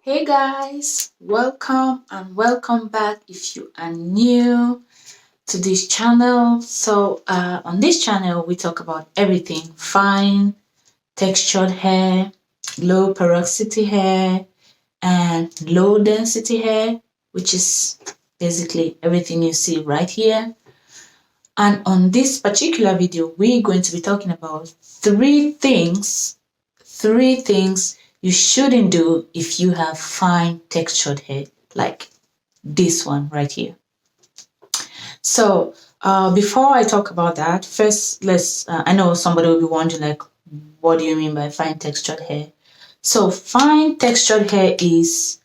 Hey guys, welcome and welcome back if you are new to this channel. On this channel, we talk about everything fine, textured hair, low porosity hair, and low density hair, which is basically everything you see right here. And on this particular video, we're going to be talking about three things you shouldn't do if you have fine textured hair, like this one right here. So before I talk about that, first I know somebody will be wondering, like, what do you mean by fine textured hair? So fine textured hair is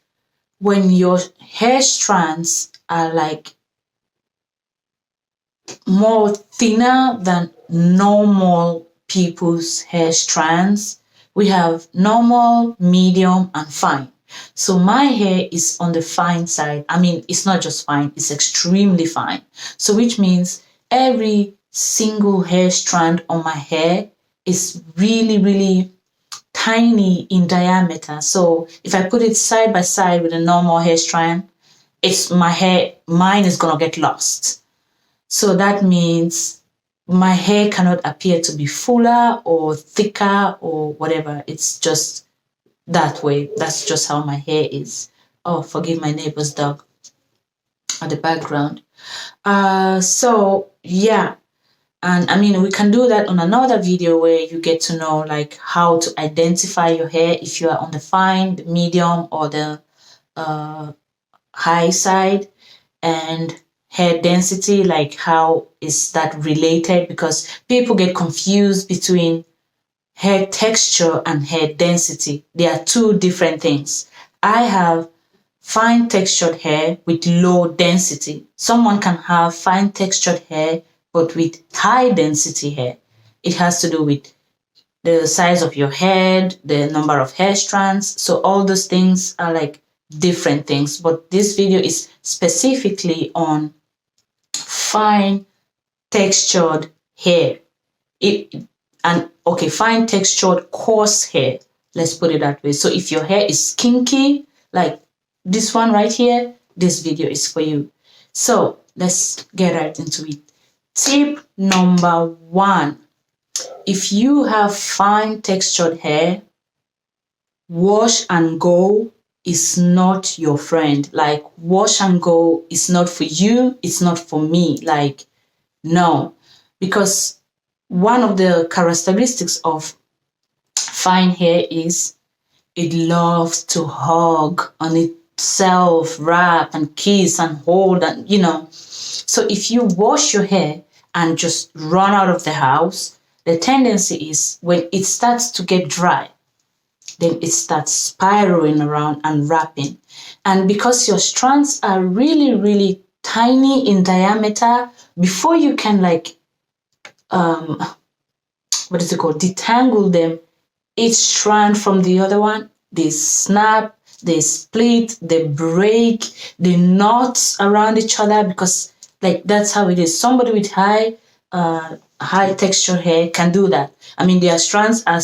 when your hair strands are like more thinner than normal people's hair strands. We have normal, medium, and fine. So my hair is on the fine side. I mean, it's not just fine, it's extremely fine. So which means every single hair strand on my hair is really tiny in diameter. So if I put it side by side with a normal hair strand, mine is gonna get lost. So that means my hair cannot appear to be fuller or thicker or whatever. It's just that way. That's just how my hair is. Oh, forgive my neighbor's dog at the background. So yeah. And I mean, we can do that on another video where you get to know like how to identify your hair if you are on the fine, the medium, or the high side, and hair density, like how is that related, because people get confused between hair texture and hair density. They are two different things. I have fine textured hair with low density. Someone can have fine textured hair but with high density hair. It has to do with the size of your head, the number of hair strands. So all those things are like different things, but this video is specifically on fine textured hair. Fine textured coarse hair. Let's put it that way. So if your hair is kinky, like this one right here, this video is for you. So let's get right into it. Tip number 1. If you have fine textured hair, wash and go is not your friend. Like, wash and go is not for you, it's not for me. Like, no. Because one of the characteristics of fine hair is it loves to hug on itself, wrap and kiss and hold, and So if you wash your hair and just run out of the house, the tendency is when it starts to get dry, then it starts spiraling around and wrapping. And because your strands are really tiny in diameter, before you can detangle them, each strand from the other one, they snap, they split, they break, they knot around each other, because like that's how it is. Somebody with high textured hair can do that. I mean, their strands are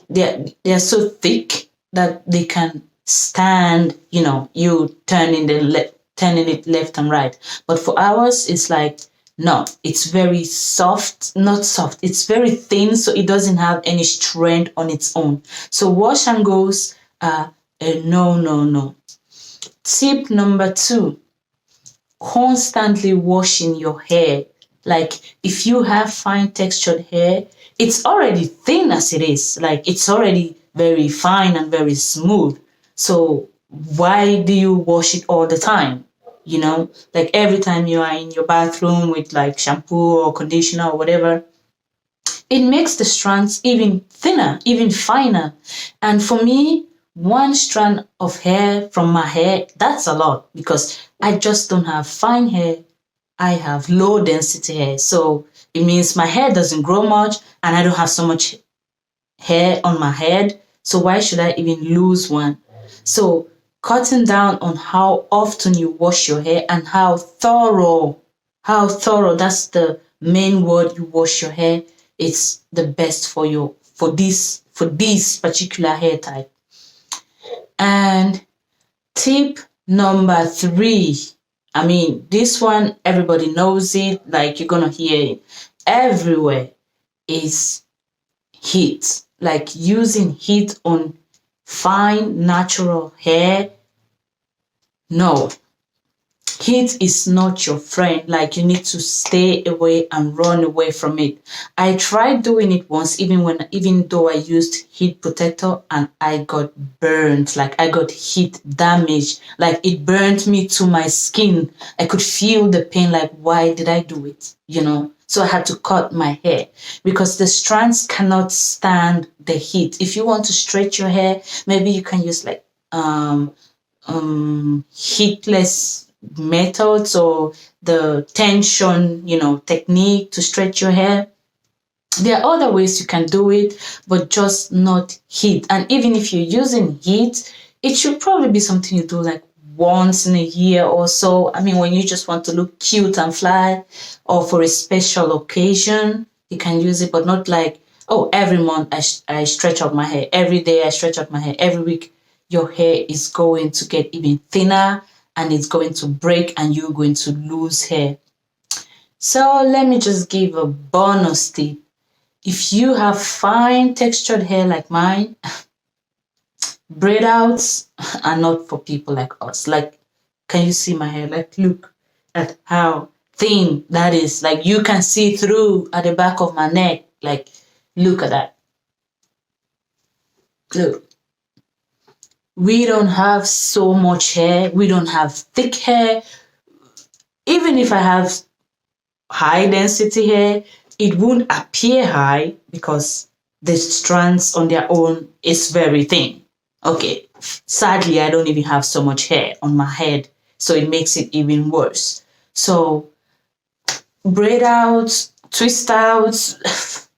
they're so thick that they can stand, you turning it left and right. But for ours, it's like, no, it's very soft, not soft, it's very thin, so it doesn't have any strength on its own. So wash and goes are a no. Tip number 2, constantly washing your hair. Like, if you have fine textured hair, it's already thin as it is. Like, it's already very fine and very smooth. So why do you wash it all the time? Like every time you are in your bathroom with like shampoo or conditioner or whatever, it makes the strands even thinner, even finer. And for me, one strand of hair from my hair, that's a lot, because I just don't have fine hair. I have low density hair. So it means my hair doesn't grow much and I don't have so much hair on my head. So why should I even lose one? So cutting down on how often you wash your hair and how thorough, that's the main word, you wash your hair, it's the best for this particular hair type. And tip number 3, I mean, this one, everybody knows it, like you're gonna hear it everywhere, is heat. Like using heat on fine natural hair. No, heat is not your friend. Like you need to stay away and run away from it. I tried doing it once, even though I used heat protector, and I got burnt. Like I got heat damage. Like it burnt me to my skin. I could feel the pain. Like, why did I do it? So I had to cut my hair because the strands cannot stand the heat. If you want to stretch your hair, maybe you can use like heatless methods or the tension, technique to stretch your hair. There are other ways you can do it, but just not heat. And even if you're using heat, it should probably be something you do like once in a year or so. I mean, when you just want to look cute and fly, or for a special occasion, you can use it, but not like, oh, every month I stretch out my hair. Every day I stretch out my hair. Every week your hair is going to get even thinner and it's going to break and you're going to lose hair. So let me just give a bonus tip. If you have fine textured hair like mine, braid outs are not for people like us. Like, can you see my hair? Like, look at how thin that is. Like, you can see through at the back of my neck. Like, look at that. Look. We don't have so much hair. We don't have thick hair. Even if I have high density hair, it won't appear high because the strands on their own is very thin. Okay, sadly, I don't even have so much hair on my head, so it makes it even worse. So, braid outs, twist outs,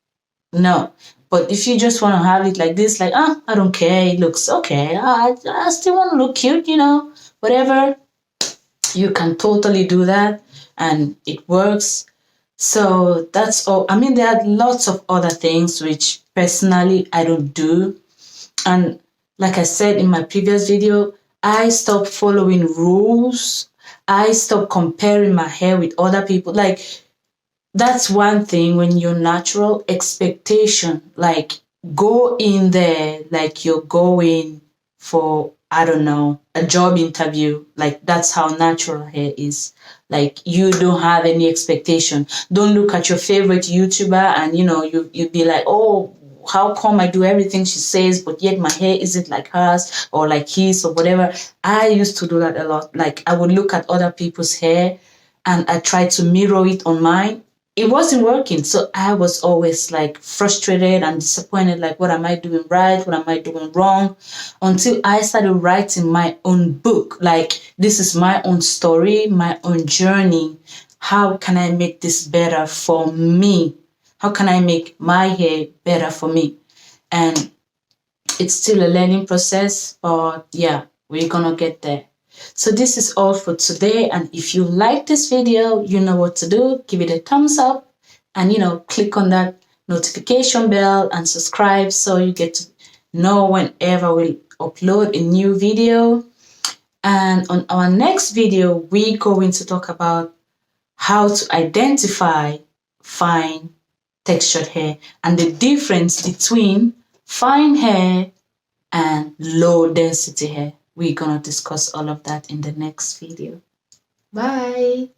no. But if you just want to have it like this, like, I don't care, it looks okay, I still want to look cute, whatever, you can totally do that and it works. So that's all. I mean, there are lots of other things which personally I don't do. And like I said in my previous video, I stopped following rules. I stopped comparing my hair with other people. Like, that's one thing when you're natural, expectation. Like, go in there like you're going for, I don't know, a job interview. Like, that's how natural hair is. Like, you don't have any expectation. Don't look at your favorite YouTuber and, you'd be like, oh, how come I do everything she says, but yet my hair isn't like hers or like his or whatever. I used to do that a lot. Like, I would look at other people's hair and I tried to mirror it on mine. It wasn't working. So I was always like frustrated and disappointed. Like, what am I doing right? What am I doing wrong? Until I started writing my own book. Like, this is my own story, my own journey. How can I make this better for me? How can I make my hair better for me? And it's still a learning process, but yeah, we're gonna get there. So this is all for today. And if you like this video, you know what to do. Give it a thumbs up and, click on that notification bell and subscribe so you get to know whenever we upload a new video. And on our next video, we're going to talk about how to identify fine textured hair and the difference between fine hair and low density hair. We're going to discuss all of that in the next video. Bye.